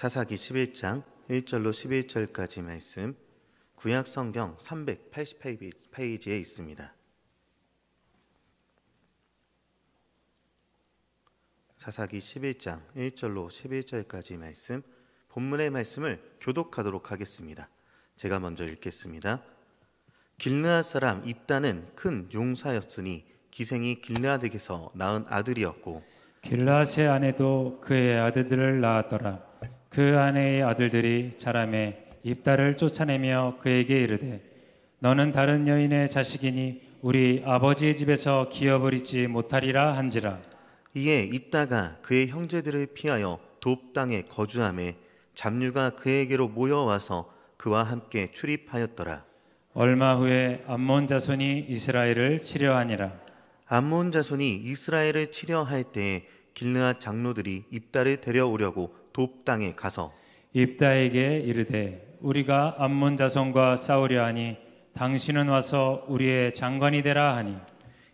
사사기 11장 1절로 11절까지 말씀, 구약 성경 388페이지에 있습니다. 사사기 11장 1절로 11절까지 말씀, 본문의 말씀을 교독하도록 하겠습니다. 제가 먼저 읽겠습니다. 길르앗 사람 입다는 큰 용사였으니 기생이 길르앗에게서 낳은 아들이었고, 길르앗의 아내도 그의 아들들을 낳았더라. 그 아내의 아들들이 자라매 입다를 쫓아내며 그에게 이르되, 너는 다른 여인의 자식이니 우리 아버지의 집에서 기업을 잊지 못하리라 한지라. 이에 입다가 그의 형제들을 피하여 돕 땅에 거주하매 잡류가 그에게로 모여와서 그와 함께 출입하였더라. 얼마 후에 암몬 자손이 이스라엘을 치려하니라. 암몬 자손이 이스라엘을 치려할 때에 길르앗 장로들이 입다를 데려오려고 돕 땅에 가서 입다에게 이르되, 우리가 암몬 자손과 싸우려 하니 당신은 와서 우리의 장관이 되라 하니,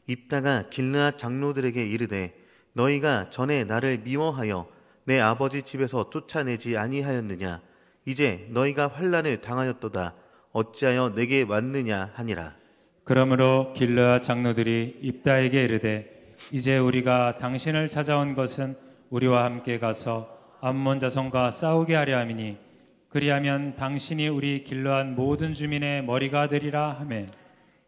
입다가 길르앗 장로들에게 이르되, 너희가 전에 나를 미워하여 내 아버지 집에서 쫓아내지 아니하였느냐? 이제 너희가 환난을 당하였도다. 어찌하여 내게 왔느냐 하니라. 그러므로 길르앗 장로들이 입다에게 이르되, 이제 우리가 당신을 찾아온 것은 우리와 함께 가서 암몬 자손과 싸우게 하려 함이니, 그리하면 당신이 우리 길르앗 모든 주민의 머리가 되리라 하매,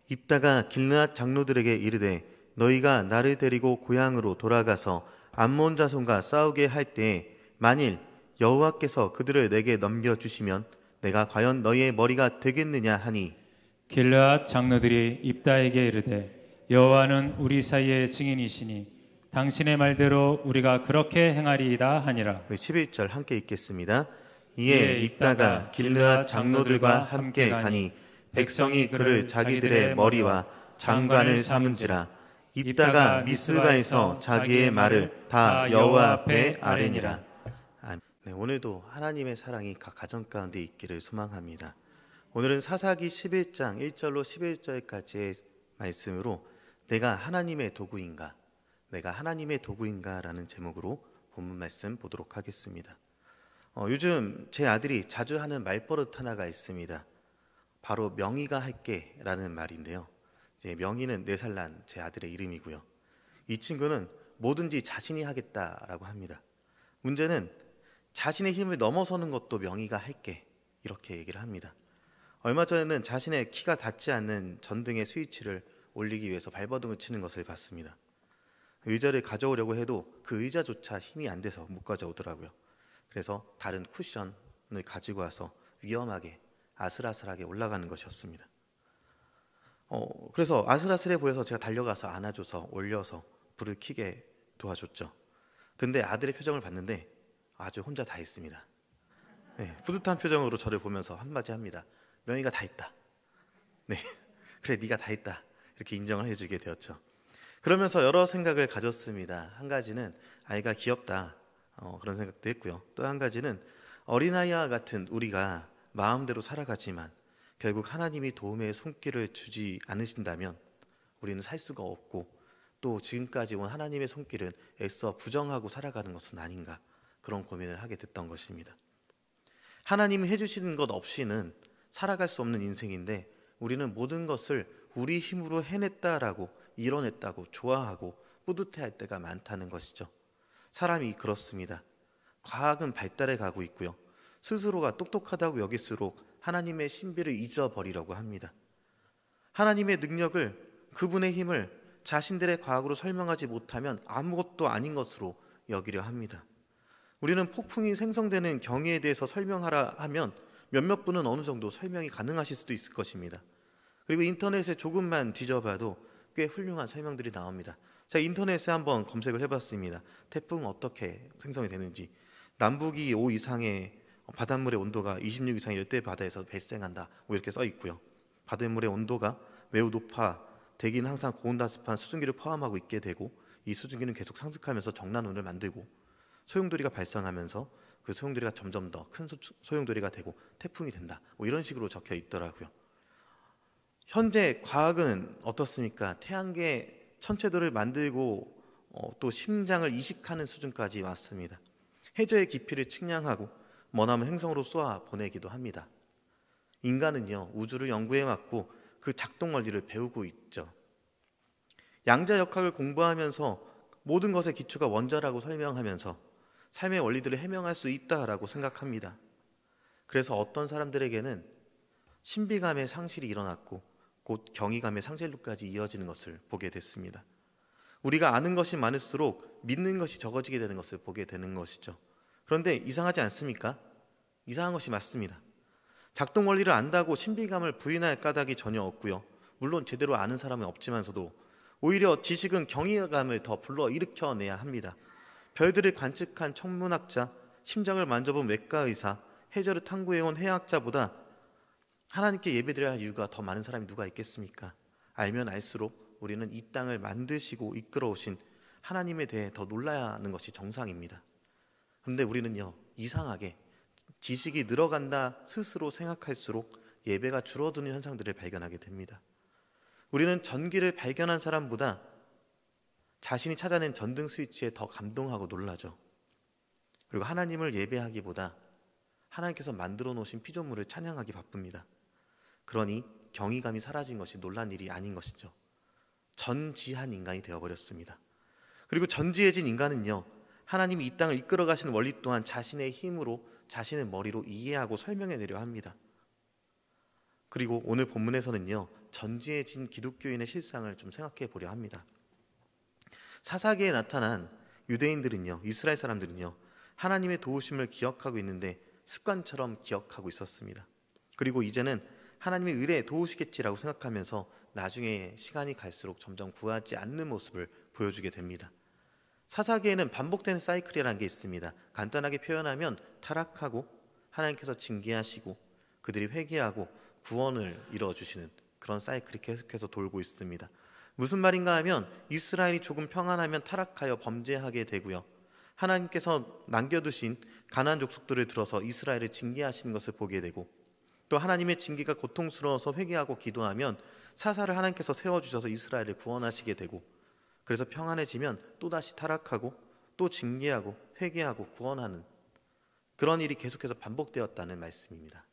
입다가 길르앗 장로들에게 이르되, 너희가 나를 데리고 고향으로 돌아가서 암몬 자손과 싸우게 할 때에 만일 여호와께서 그들을 내게 넘겨주시면 내가 과연 너희의 머리가 되겠느냐 하니, 길르앗 장로들이 입다에게 이르되, 여호와는 우리 사이의 증인이시니 당신의 말대로 우리가 그렇게 행하리이다 하니라. 11절 함께 읽겠습니다. 이에 입다가 길르앗 장로들과 함께 가니 백성이 그를 자기들의 머리와 장관을 삼은지라. 입다가 미스바에서 자기의 말을 다 여호와 앞에 아뢰니라. 네, 오늘도 하나님의 사랑이 각 가정 가운데 있기를 소망합니다. 오늘은 사사기 11장 1절로 11절까지의 말씀으로 내가 하나님의 도구인가? 내가 하나님의 도구인가? 라는 제목으로 본문 말씀 보도록 하겠습니다. 요즘 제 아들이 자주 하는 말버릇 하나가 있습니다. 바로 명의가 할게 라는 말인데요. 이제 명의는 4살 난 제 아들의 이름이고요. 이 친구는 뭐든지 자신이 하겠다라고 합니다. 문제는 자신의 힘을 넘어서는 것도 명의가 할게 이렇게 얘기를 합니다. 얼마 전에는 자신의 키가 닿지 않는 전등의 스위치를 올리기 위해서 발버둥을 치는 것을 봤습니다. 의자를 가져오려고 해도 그 의자조차 힘이 안 돼서 못 가져오더라고요. 그래서 다른 쿠션을 가지고 와서 위험하게 아슬아슬하게 올라가는 것이었습니다. 그래서 아슬아슬해 보여서 제가 달려가서 안아줘서 올려서 불을 켜게 도와줬죠. 근데 아들의 표정을 봤는데 아주 혼자 다 했습니다. 네, 뿌듯한 표정으로 저를 보면서 한마디 합니다. 명희가 다 했다. 네, 그래 네가 다 했다. 이렇게 인정을 해주게 되었죠. 그러면서 여러 생각을 가졌습니다. 한 가지는 아이가 귀엽다, 그런 생각도 했고요. 또 한 가지는 어린아이와 같은 우리가 마음대로 살아가지만 결국 하나님이 도움의 손길을 주지 않으신다면 우리는 살 수가 없고, 또 지금까지 온 하나님의 손길은 애써 부정하고 살아가는 것은 아닌가, 그런 고민을 하게 됐던 것입니다. 하나님이 해주시는 것 없이는 살아갈 수 없는 인생인데 우리는 모든 것을 우리 힘으로 해냈다라고, 이뤄냈다고 좋아하고 뿌듯해할 때가 많다는 것이죠. 사람이 그렇습니다. 과학은 발달해 가고 있고요. 스스로가 똑똑하다고 여길수록 하나님의 신비를 잊어버리려고 합니다. 하나님의 능력을, 그분의 힘을 자신들의 과학으로 설명하지 못하면 아무것도 아닌 것으로 여기려 합니다. 우리는 폭풍이 생성되는 경위에 대해서 설명하라 하면 몇몇 분은 어느 정도 설명이 가능하실 수도 있을 것입니다. 그리고 인터넷에 조금만 뒤져봐도 꽤 훌륭한 설명들이 나옵니다. 제가 인터넷에 한번 검색을 해봤습니다. 태풍 어떻게 생성이 되는지. 남북이 5 이상의 바닷물의 온도가 26 이상의 열대 바다에서 발생한다, 뭐 이렇게 써 있고요. 바닷물의 온도가 매우 높아 대기는 항상 고온다습한 수증기를 포함하고 있게 되고, 이 수증기는 계속 상승하면서 정난운을 만들고 소용돌이가 발생하면서 그 소용돌이가 점점 더 큰 소용돌이가 되고 태풍이 된다, 뭐 이런 식으로 적혀 있더라고요. 현재 과학은 어떻습니까? 태양계 천체도를 만들고 또 심장을 이식하는 수준까지 왔습니다. 해저의 깊이를 측량하고 머나먼 행성으로 쏘아 보내기도 합니다. 인간은요, 우주를 연구해 왔고 그 작동 원리를 배우고 있죠. 양자역학을 공부하면서 모든 것의 기초가 원자라고 설명하면서 삶의 원리들을 해명할 수 있다라고 생각합니다. 그래서 어떤 사람들에게는 신비감의 상실이 일어났고 곧 경이감의 상실로까지 이어지는 것을 보게 됐습니다. 우리가 아는 것이 많을수록 믿는 것이 적어지게 되는 것을 보게 되는 것이죠. 그런데 이상하지 않습니까? 이상한 것이 맞습니다. 작동 원리를 안다고 신비감을 부인할 까닭이 전혀 없고요. 물론 제대로 아는 사람은 없지만서도 오히려 지식은 경이감을 더 불러일으켜내야 합니다. 별들을 관측한 천문학자, 심장을 만져본 외과의사, 해저를 탐구해온 해학자보다 하나님께 예배드려야 할 이유가 더 많은 사람이 누가 있겠습니까? 알면 알수록 우리는 이 땅을 만드시고 이끌어오신 하나님에 대해 더 놀라야 하는 것이 정상입니다. 그런데 우리는요, 이상하게 지식이 늘어간다 스스로 생각할수록 예배가 줄어드는 현상들을 발견하게 됩니다. 우리는 전기를 발견한 사람보다 자신이 찾아낸 전등 스위치에 더 감동하고 놀라죠. 그리고 하나님을 예배하기보다 하나님께서 만들어 놓으신 피조물을 찬양하기 바쁩니다. 그러니 경이감이 사라진 것이 놀란 일이 아닌 것이죠. 전지한 인간이 되어버렸습니다. 그리고 전지해진 인간은요, 하나님이 이 땅을 이끌어 가시는 원리 또한 자신의 힘으로, 자신의 머리로 이해하고 설명해내려 합니다. 그리고 오늘 본문에서는요, 전지해진 기독교인의 실상을 좀 생각해 보려 합니다. 사사기에 나타난 유대인들은요, 이스라엘 사람들은요, 하나님의 도우심을 기억하고 있는데 습관처럼 기억하고 있었습니다. 그리고 이제는 하나님의 의뢰에 도우시겠지라고 생각하면서 나중에 시간이 갈수록 점점 구하지 않는 모습을 보여주게 됩니다. 사사기에는 반복되는 사이클이라는 게 있습니다. 간단하게 표현하면 타락하고 하나님께서 징계하시고 그들이 회개하고 구원을 이루어주시는 그런 사이클이 계속해서 돌고 있습니다. 무슨 말인가 하면 이스라엘이 조금 평안하면 타락하여 범죄하게 되고요, 하나님께서 남겨두신 가나안 족속들을 들어서 이스라엘을 징계하시는 것을 보게 되고, 또 하나님의 징계가 고통스러워서 회개하고 기도하면 사사를 하나님께서 세워주셔서 이스라엘을 구원하시게 되고, 그래서 평안해지면 또다시 타락하고 또 징계하고 회개하고 구원하는 그런 일이 계속해서 반복되었다는 말씀입니다.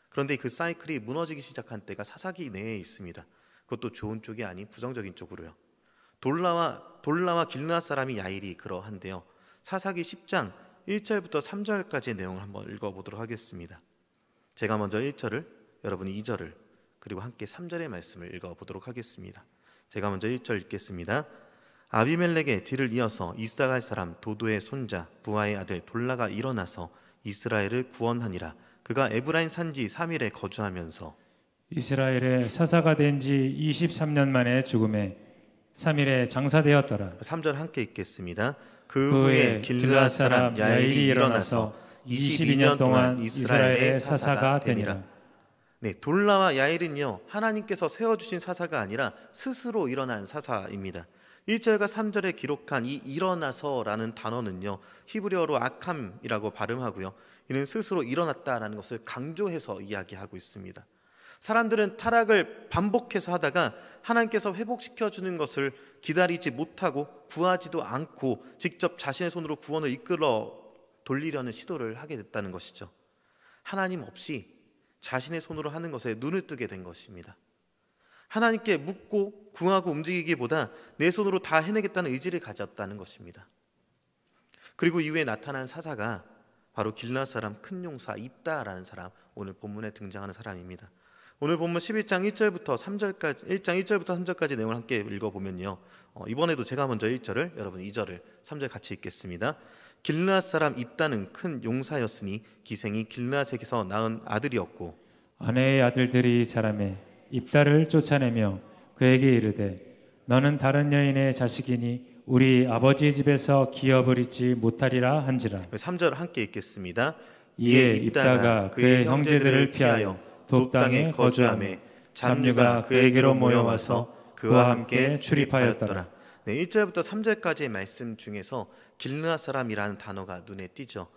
그런데 그 사이클이 무너지기 시작한 때가 사사기 내에 있습니다. 그것도 좋은 쪽이 아닌 부정적인 쪽으로요. 돌라와 길르앗 사람이 야일이 그러한데요, 사사기 10장 1절부터 3절까지의 내용을 한번 읽어보도록 하겠습니다. 제가 먼저 1절을, 여러분이 2절을, 그리고 함께 3절의 말씀을 읽어보도록 하겠습니다. 제가 먼저 1절 읽겠습니다. 아비멜렉의 뒤를 이어서 이스라엘 사람 도도의 손자 부하의 아들 돌라가 일어나서 이스라엘을 구원하니라. 그가 에브라임 산지 3일에 거주하면서 이스라엘의 사사가 된 지 23년 만에 죽음에 3일에 장사되었더라. 3절 함께 읽겠습니다. 그 그 후에 후에 길르앗 사람 야일이 일어나서 22년 동안 이스라엘의 사사가 되니라. 네, 돌라와 야일은요, 하나님께서 세워주신 사사가 아니라 스스로 일어난 사사입니다. 1절과 3절에 기록한 이 일어나서라는 단어는요, 히브리어로 아캄이라고 발음하고요, 이는 스스로 일어났다라는 것을 강조해서 이야기하고 있습니다. 사람들은 타락을 반복해서 하다가 하나님께서 회복시켜주는 것을 기다리지 못하고 구하지도 않고 직접 자신의 손으로 구원을 이끌어 돌리려는 시도를 하게 됐다는 것이죠. 하나님 없이 자신의 손으로 하는 것에 눈을 뜨게 된 것입니다. 하나님께 묻고 구하고 움직이기보다 내 손으로 다 해내겠다는 의지를 가졌다는 것입니다. 그리고 이후에 나타난 사사가 바로 길르앗 사람 큰 용사 입다라는 사람, 오늘 본문에 등장하는 사람입니다. 오늘 본문 11장 1절부터 3절까지 1장 1절부터 3절까지 내용을 함께 읽어보면요, 이번에도 제가 먼저 1절을, 여러분 2절을, 3절 같이 읽겠습니다. 길르앗 사람 입다는 큰 용사였으니 기생이 길르앗에게서 낳은 아들이었고 아내의 아들들이 자라매 입다를 쫓아내며 그에게 이르되 너는 다른 여인의 자식이니 우리 아버지의 집에서 기업을 잊지 못하리라 한지라. 3절 함께 읽겠습니다. 이에 입다가 그의 형제들을 피하여 돕당에 거주하매 잡류가 그에게로 모여와서 그와 함께 출입하였더라. 네, 1절부터 3절까지의 말씀 중에서 길르앗 사람이라는 단어가 눈에 띄죠.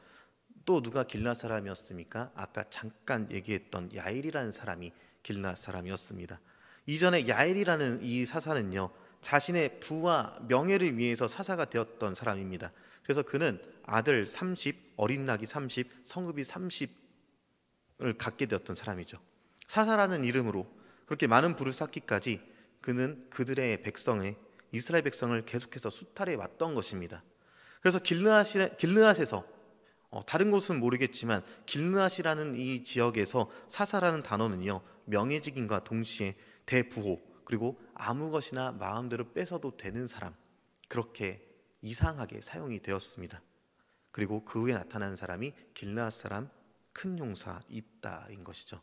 또 누가 길르앗 사람이었습니까? 아까 잠깐 얘기했던 야일이라는 사람이 길르앗 사람이었습니다. 이전에 야일이라는 이 사사는요, 자신의 부와 명예를 위해서 사사가 되었던 사람입니다. 그래서 그는 아들 30, 어린 낙이 30, 성읍이 30을 갖게 되었던 사람이죠. 사사라는 이름으로 그렇게 많은 부를 쌓기까지 그는 그들의 백성의 이스라엘 백성을 계속해서 수탈해 왔던 것입니다. 그래서 길르앗에서 다른 곳은 모르겠지만 길르앗이라는 이 지역에서 사사라는 단어는요, 명예직임과 동시에 대부호, 그리고 아무 것이나 마음대로 뺏어도 되는 사람, 그렇게 이상하게 사용이 되었습니다. 그리고 그 후에 나타난 사람이 길르앗 사람 큰 용사 입다인 것이죠.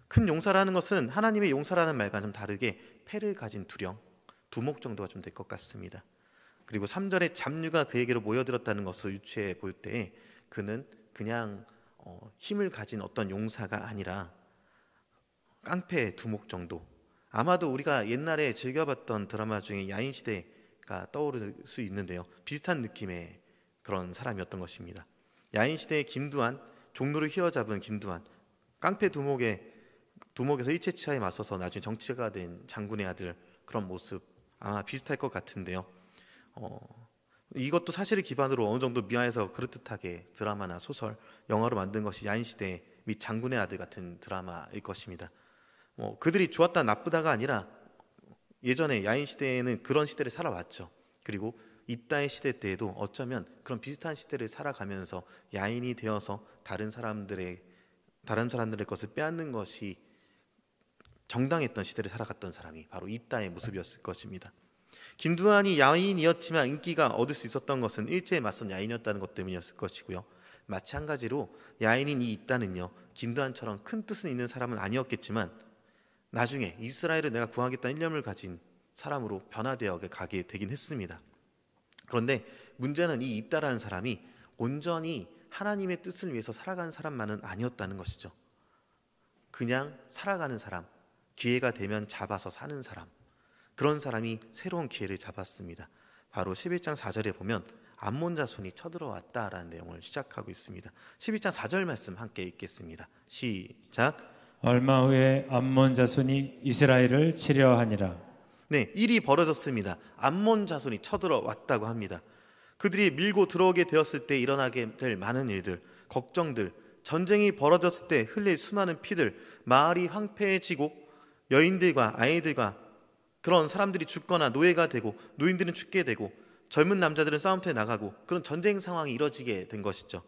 큰 용사라는 것은 하나님의 용사라는 말과 좀 다르게 패를 가진 두령, 두목 정도가 좀 될 것 같습니다. 그리고 3절에 잡류가 그에게로 모여들었다는 것을 유추해 볼 때 그는 그냥 힘을 가진 어떤 용사가 아니라 깡패 두목 정도. 아마도 우리가 옛날에 즐겨봤던 드라마 중에 야인시대가 떠오를 수 있는데요, 비슷한 느낌의 그런 사람이었던 것입니다. 야인시대의 김두한, 종로를 휘어잡은 김두한, 깡패 두목에서 일체치하에 맞서서 나중에 정치가가 된 장군의 아들, 그런 모습 아마 비슷할 것 같은데요. 이것도 사실을 기반으로 어느 정도 미화해서 그럴듯하게 드라마나 소설, 영화로 만든 것이 야인시대 및 장군의 아들 같은 드라마일 것입니다. 그들이 좋았다 나쁘다가 아니라 예전에 야인시대에는 그런 시대를 살아왔죠. 그리고 입다의 시대 때에도 어쩌면 그런 비슷한 시대를 살아가면서 야인이 되어서 다른 사람들의 것을 빼앗는 것이 정당했던 시대를 살아갔던 사람이 바로 입다의 모습이었을 것입니다. 김두한이 야인이었지만 인기가 얻을 수 있었던 것은 일제에 맞선 야인이었다는 것 때문이었을 것이고요. 마찬가지로 야인인 이 입다는요, 김두한처럼 큰 뜻은 있는 사람은 아니었겠지만 나중에 이스라엘을 내가 구하겠다는 일념을 가진 사람으로 변화되어 가게 되긴 했습니다. 그런데 문제는 이 입다라는 사람이 온전히 하나님의 뜻을 위해서 살아가는 사람만은 아니었다는 것이죠. 그냥 살아가는 사람, 기회가 되면 잡아서 사는 사람, 그런 사람이 새로운 기회를 잡았습니다. 바로 11장 4절에 보면 암몬 자손이 쳐들어왔다라는 내용을 시작하고 있습니다. 11장 4절 말씀 함께 읽겠습니다. 시작. 얼마 후에 암몬 자손이 이스라엘을 치려 하니라. 네, 일이 벌어졌습니다. 암몬 자손이 쳐들어왔다고 합니다. 그들이 밀고 들어오게 되었을 때 일어나게 될 많은 일들, 걱정들, 전쟁이 벌어졌을 때 흘릴 수많은 피들, 마을이 황폐해지고 여인들과 아이들과 그런 사람들이 죽거나 노예가 되고 노인들은 죽게 되고 젊은 남자들은 싸움터에 나가고 그런 전쟁 상황이 이뤄지게 된 것이죠.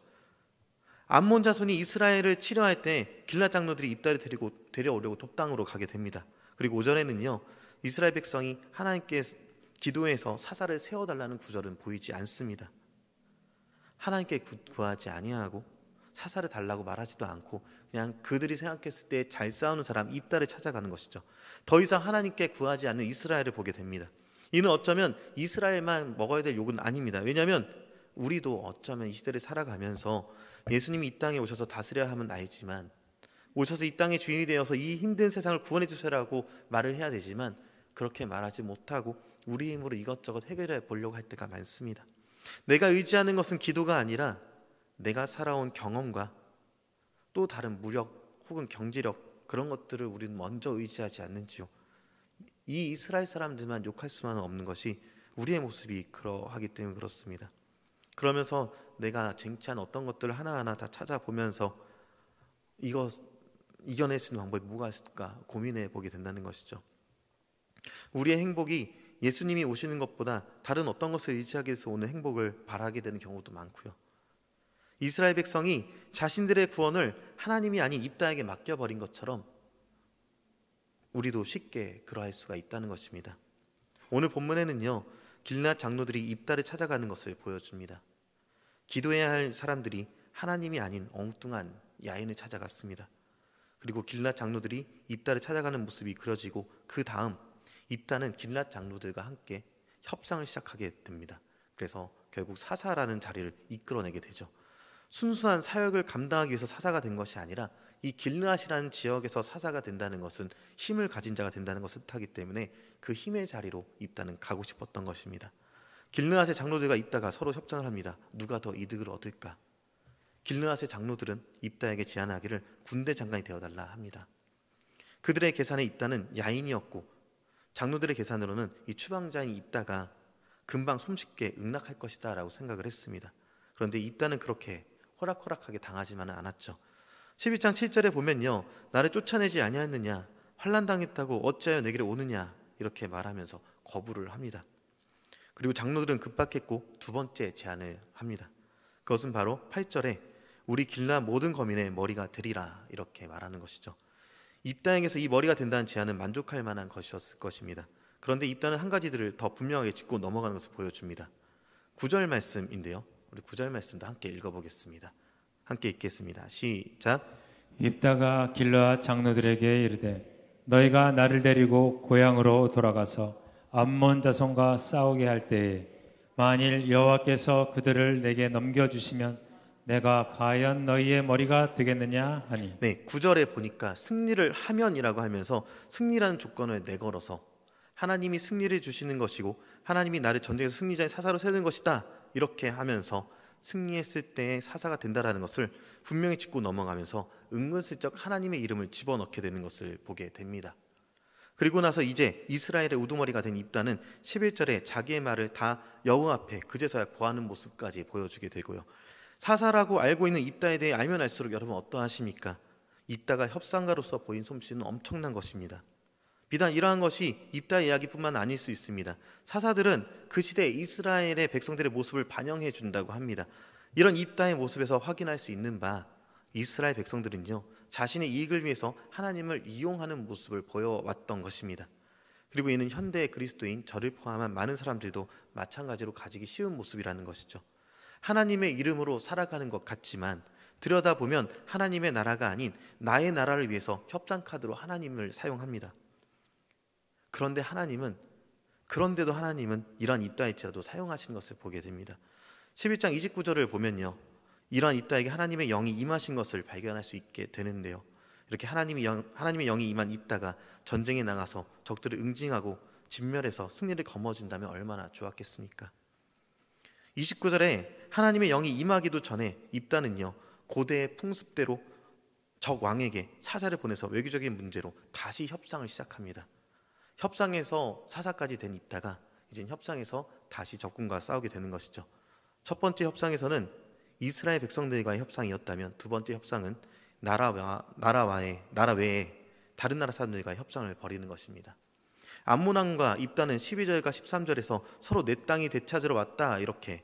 암몬 자손이 이스라엘을 치려할 때 길앗 장로들이 입다를 데려오려고 돕당으로 가게 됩니다. 그리고 5절에는요, 이스라엘 백성이 하나님께 기도해서 사사를 세워달라는 구절은 보이지 않습니다. 하나님께 구하지 아니하고 사사를 달라고 말하지도 않고 그냥 그들이 생각했을 때 잘 싸우는 사람 입다를 찾아가는 것이죠. 더 이상 하나님께 구하지 않는 이스라엘을 보게 됩니다. 이는 어쩌면 이스라엘만 먹어야 될 욕은 아닙니다. 왜냐하면 우리도 어쩌면 이 시대를 살아가면서 예수님이 이 땅에 오셔서 다스려야 함은 알지만, 오셔서 이 땅의 주인이 되어서 이 힘든 세상을 구원해 주세요라고 말을 해야 되지만 그렇게 말하지 못하고 우리 힘으로 이것저것 해결해 보려고 할 때가 많습니다. 내가 의지하는 것은 기도가 아니라 내가 살아온 경험과 또 다른 무력 혹은 경제력, 그런 것들을 우리는 먼저 의지하지 않는지요. 이 이스라엘 사람들만 욕할 수만은 없는 것이 우리의 모습이 그러하기 때문에 그렇습니다. 그러면서 내가 쟁취한 어떤 것들을 하나하나 다 찾아보면서 이거 이겨낼 수 있는 방법이 뭐가 있을까 고민해 보게 된다는 것이죠. 우리의 행복이 예수님이 오시는 것보다 다른 어떤 것을 의지하기 위해서 오는 행복을 바라게 되는 경우도 많고요. 이스라엘 백성이 자신들의 구원을 하나님이 아닌 입다에게 맡겨버린 것처럼 우리도 쉽게 그러할 수가 있다는 것입니다. 오늘 본문에는요, 길앗 장로들이 입다를 찾아가는 것을 보여줍니다. 기도해야 할 사람들이 하나님이 아닌 엉뚱한 야인을 찾아갔습니다. 그리고 길앗 장로들이 입다를 찾아가는 모습이 그려지고 그 다음 입다는 길앗 장로들과 함께 협상을 시작하게 됩니다. 그래서 결국 사사라는 자리를 이끌어내게 되죠. 순수한 사역을 감당하기 위해서 사사가 된 것이 아니라 이 길르앗이라는 지역에서 사사가 된다는 것은 힘을 가진 자가 된다는 것을 뜻하기 때문에 그 힘의 자리로 입다는 가고 싶었던 것입니다. 길르앗의 장로들과 입다가 서로 협상을 합니다. 누가 더 이득을 얻을까? 길르앗의 장로들은 입다에게 제안하기를 군대 장관이 되어달라 합니다. 그들의 계산에 입다는 야인이었고 장로들의 계산으로는 이 추방자인 입다가 금방 손쉽게 응낙할 것이다 라고 생각을 했습니다. 그런데 입다는 그렇게 호락호락하게 당하지만은 않았죠. 12장 7절에 보면요, 나를 쫓아내지 아니하였느냐, 환난당했다고 어찌하여 내게로 오느냐, 이렇게 말하면서 거부를 합니다. 그리고 장로들은 급박했고 두 번째 제안을 합니다. 그것은 바로 8절에 우리 길라 모든 거민의 머리가 되리라, 이렇게 말하는 것이죠. 입다에게서 이 머리가 된다는 제안은 만족할 만한 것이었을 것입니다. 그런데 입다는 한 가지들을 더 분명하게 짚고 넘어가는 것을 보여줍니다. 9절 말씀인데요, 우리 9절 말씀도 함께 읽어보겠습니다. 함께 읽겠습니다. 시작. 입다가 길르앗 장로들에게 이르되 너희가 나를 데리고 고향으로 돌아가서 암몬 자손과 싸우게 할 때에 만일 여호와께서 그들을 내게 넘겨주시면 내가 과연 너희의 머리가 되겠느냐 하니. 네, 9절에 보니까 승리를 하면이라고 하면서 승리라는 조건을 내걸어서 하나님이 승리를 주시는 것이고 하나님이 나를 전쟁에서 승리자의 사사로 세우는 것이다, 이렇게 하면서 승리했을 때 사사가 된다라는 것을 분명히 짚고 넘어가면서 은근슬쩍 하나님의 이름을 집어넣게 되는 것을 보게 됩니다. 그리고 나서 이제 이스라엘의 우두머리가 된 입다는 11절에 자기의 말을 다 여호와 앞에 그제서야 고하는 모습까지 보여주게 되고요. 사사라고 알고 있는 입다에 대해 알면 알수록 여러분 어떠하십니까? 입다가 협상가로서 보인 솜씨는 엄청난 것입니다. 비단 이러한 것이 입다의 이야기뿐만 아닐 수 있습니다. 사사들은 그 시대 이스라엘의 백성들의 모습을 반영해 준다고 합니다. 이런 입다의 모습에서 확인할 수 있는 바, 이스라엘 백성들은요, 자신의 이익을 위해서 하나님을 이용하는 모습을 보여왔던 것입니다. 그리고 이는 현대의 그리스도인 저를 포함한 많은 사람들도 마찬가지로 가지기 쉬운 모습이라는 것이죠. 하나님의 이름으로 살아가는 것 같지만 들여다보면 하나님의 나라가 아닌 나의 나라를 위해서 협상 카드로 하나님을 사용합니다. 그런데도 하나님은 이러한 입다일지라도 사용하시는 것을 보게 됩니다. 11장 29절을 보면요, 이러한 입다에게 하나님의 영이 임하신 것을 발견할 수 있게 되는데요, 이렇게 하나님의 영이 임한 입다가 전쟁에 나가서 적들을 응징하고 진멸해서 승리를 거머쥔다면 얼마나 좋았겠습니까? 29절에 하나님의 영이 임하기도 전에 입다는요, 고대의 풍습대로 적 왕에게 사자를 보내서 외교적인 문제로 다시 협상을 시작합니다. 협상에서 사사까지 된 입다가 이제 협상에서 다시 적군과 싸우게 되는 것이죠. 첫 번째 협상에서는 이스라엘 백성들과의 협상이었다면 두 번째 협상은 나라 외에 다른 나라 사람들과의 협상을 벌이는 것입니다. 암몬 왕과 입다는 12절과 13절에서 서로 내 땅이 되찾으러 왔다, 이렇게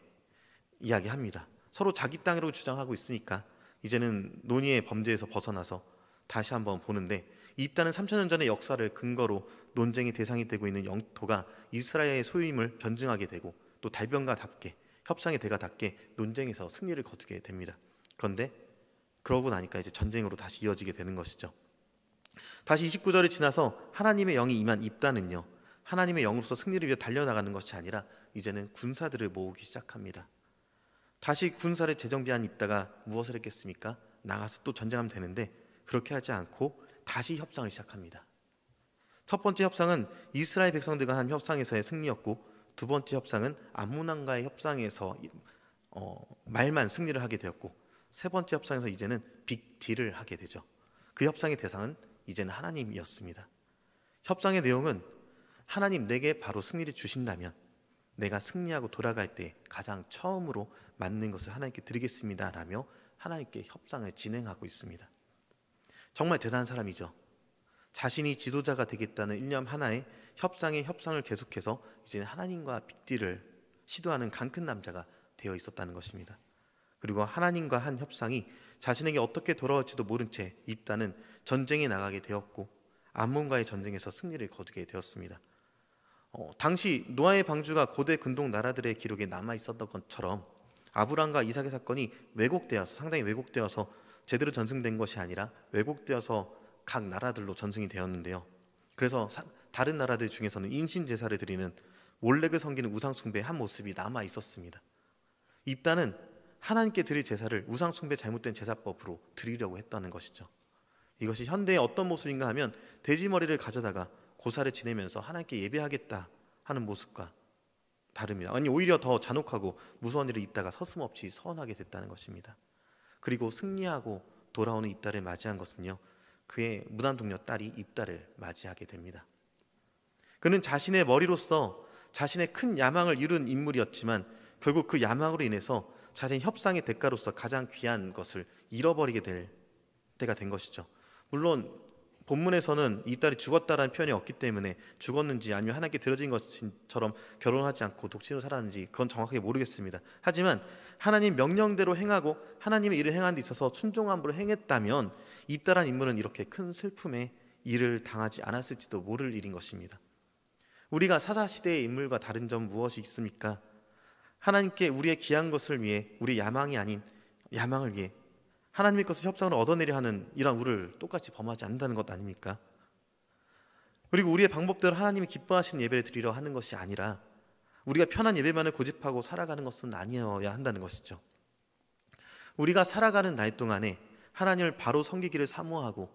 이야기합니다. 서로 자기 땅이라고 주장하고 있으니까 이제는 논의의 범죄에서 벗어나서 다시 한번 보는데, 입다는 3,000년 전의 역사를 근거로 논쟁의 대상이 되고 있는 영토가 이스라엘의 소유임을 변증하게 되고 또 달변가답게 협상의 대가답게 논쟁에서 승리를 거두게 됩니다. 그런데 그러고 나니까 이제 전쟁으로 다시 이어지게 되는 것이죠. 다시 29절을 지나서 하나님의 영이 임한 입다는요, 하나님의 영으로서 승리를 위해 달려나가는 것이 아니라 이제는 군사들을 모으기 시작합니다. 다시 군사를 재정비한 입다가 무엇을 했겠습니까? 나가서 또 전쟁하면 되는데 그렇게 하지 않고 다시 협상을 시작합니다. 첫 번째 협상은 이스라엘 백성들과 한 협상에서의 승리였고, 두 번째 협상은 암몬 왕과의 협상에서 말만 승리를 하게 되었고, 세 번째 협상에서 이제는 빅딜을 하게 되죠. 그 협상의 대상은 이제는 하나님이었습니다. 협상의 내용은 하나님 내게 바로 승리를 주신다면 내가 승리하고 돌아갈 때 가장 처음으로 맞는 것을 하나님께 드리겠습니다 라며 하나님께 협상을 진행하고 있습니다. 정말 대단한 사람이죠. 자신이 지도자가 되겠다는 일념 하나에 협상을 계속해서 이제는 하나님과 빅딜을 시도하는 강큰 남자가 되어 있었다는 것입니다. 그리고 하나님과 한 협상이 자신에게 어떻게 돌아올지도 모른 채 입다는 전쟁에 나가게 되었고 암몬과의 전쟁에서 승리를 거두게 되었습니다. 당시 노아의 방주가 고대 근동 나라들의 기록에 남아 있었던 것처럼 아브람과 이삭의 사건이 상당히 왜곡되어서 제대로 전승된 것이 아니라 왜곡되어서 각 나라들로 전승이 되었는데요. 그래서 다른 나라들 중에서는 인신 제사를 드리는 몰렉을 섬기는 우상 숭배의 한 모습이 남아 있었습니다. 입다는 하나님께 드릴 제사를 우상 숭배 잘못된 제사법으로 드리려고 했다는 것이죠. 이것이 현대의 어떤 모습인가 하면 돼지머리를 가져다가 고사를 지내면서 하나님께 예배하겠다 하는 모습과 다릅니다. 아니 오히려 더 잔혹하고 무서운 일을 입다가 서슴없이 서원하게 됐다는 것입니다. 그리고 승리하고 돌아오는 입다를 맞이한 것은요, 그의 무단동료 딸이 입다를 맞이하게 됩니다. 그는 자신의 머리로서 자신의 큰 야망을 이룬 인물이었지만 결국 그 야망으로 인해서 자신의 협상의 대가로서 가장 귀한 것을 잃어버리게 될 때가 된 것이죠. 물론 본문에서는 이 딸이 죽었다라는 표현이 없기 때문에 죽었는지 아니면 하나님께 드려진 것처럼 결혼하지 않고 독신으로 살았는지 그건 정확하게 모르겠습니다. 하지만 하나님 명령대로 행하고 하나님의 일을 행하는 데 있어서 순종함으로 행했다면 입다란 인물은 이렇게 큰 슬픔에 일을 당하지 않았을지도 모를 일인 것입니다. 우리가 사사시대의 인물과 다른 점 무엇이 있습니까? 하나님께 우리의 귀한 것을 위해, 우리의 야망이 아닌 야망을 위해 하나님의 것을 협상으로 얻어내려 하는 이런 우를 똑같이 범하지 않는다는 것 아닙니까? 그리고 우리의 방법대로 하나님이 기뻐하시는 예배를 드리려 하는 것이 아니라 우리가 편한 예배만을 고집하고 살아가는 것은 아니어야 한다는 것이죠. 우리가 살아가는 날 동안에 하나님을 바로 섬기기를 사모하고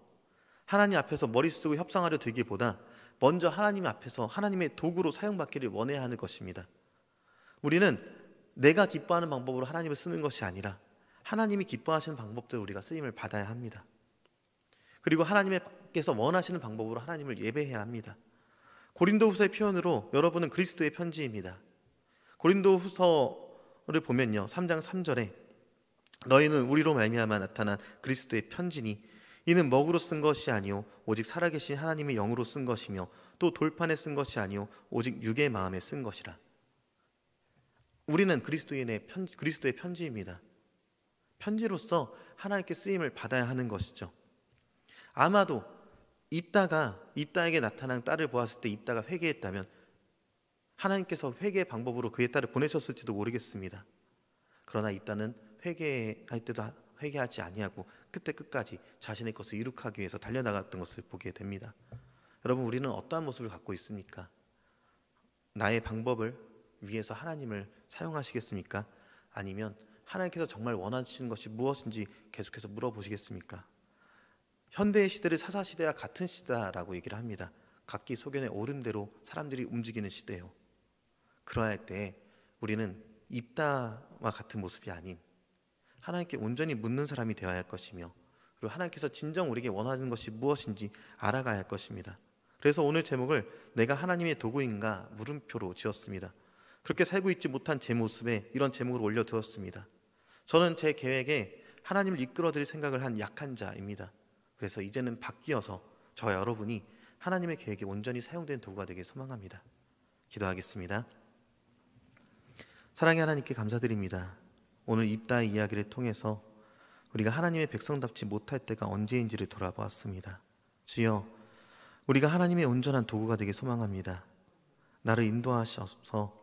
하나님 앞에서 머리 쓰고 협상하려 들기보다 먼저 하나님 앞에서 하나님의 도구로 사용받기를 원해야 하는 것입니다. 우리는 내가 기뻐하는 방법으로 하나님을 쓰는 것이 아니라 하나님이 기뻐하시는 방법대로 우리가 쓰임을 받아야 합니다. 그리고 하나님께서 원하시는 방법으로 하나님을 예배해야 합니다. 고린도후서의 표현으로 여러분은 그리스도의 편지입니다. 고린도후서를 보면요, 3장 3절에 너희는 우리로 말미암아 나타난 그리스도의 편지니 이는 먹으로 쓴 것이 아니요 오직 살아계신 하나님의 영으로 쓴 것이며 또 돌판에 쓴 것이 아니요 오직 육의 마음에 쓴 것이라. 우리는 그리스도의 편지입니다. 편지로서 하나님께 쓰임을 받아야 하는 것이죠. 아마도 입다에게 나타난 딸을 보았을 때 입다가 회개했다면 하나님께서 회개의 방법으로 그의 딸을 보내셨을지도 모르겠습니다. 그러나 입다는 회개할 때도 회개하지 아니하고 끝까지 자신의 것을 이룩하기 위해서 달려나갔던 것을 보게 됩니다. 여러분, 우리는 어떠한 모습을 갖고 있습니까? 나의 방법을 위해서 하나님을 사용하시겠습니까? 아니면 하나님께서 정말 원하시는 것이 무엇인지 계속해서 물어보시겠습니까? 현대의 시대를 사사시대와 같은 시대라고 얘기를 합니다. 각기 소견에 오른 대로 사람들이 움직이는 시대예요. 그러할 때 우리는 입다와 같은 모습이 아닌 하나님께 온전히 묻는 사람이 되어야 할 것이며, 그리고 하나님께서 진정 우리에게 원하는 것이 무엇인지 알아가야 할 것입니다. 그래서 오늘 제목을 내가 하나님의 도구인가 물음표로 지었습니다. 그렇게 살고 있지 못한 제 모습에 이런 제목을 올려두었습니다. 저는 제 계획에 하나님을 이끌어드릴 생각을 한 약한 자입니다. 그래서 이제는 바뀌어서 저와 여러분이 하나님의 계획에 온전히 사용된 도구가 되길 소망합니다. 기도하겠습니다. 사랑의 하나님께 감사드립니다. 오늘 입다의 이야기를 통해서 우리가 하나님의 백성답지 못할 때가 언제인지를 돌아보았습니다. 주여, 우리가 하나님의 온전한 도구가 되길 소망합니다. 나를 인도하셔서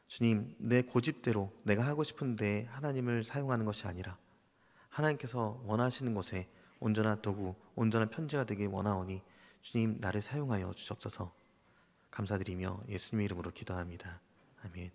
주님, 내 고집대로 내가 하고 싶은 데 하나님을 사용하는 것이 아니라 하나님께서 원하시는 것에 온전한 도구, 온전한 편지가 되길 원하오니 주님, 나를 사용하여 주옵소서. 감사드리며 예수님의 이름으로 기도합니다. 아멘.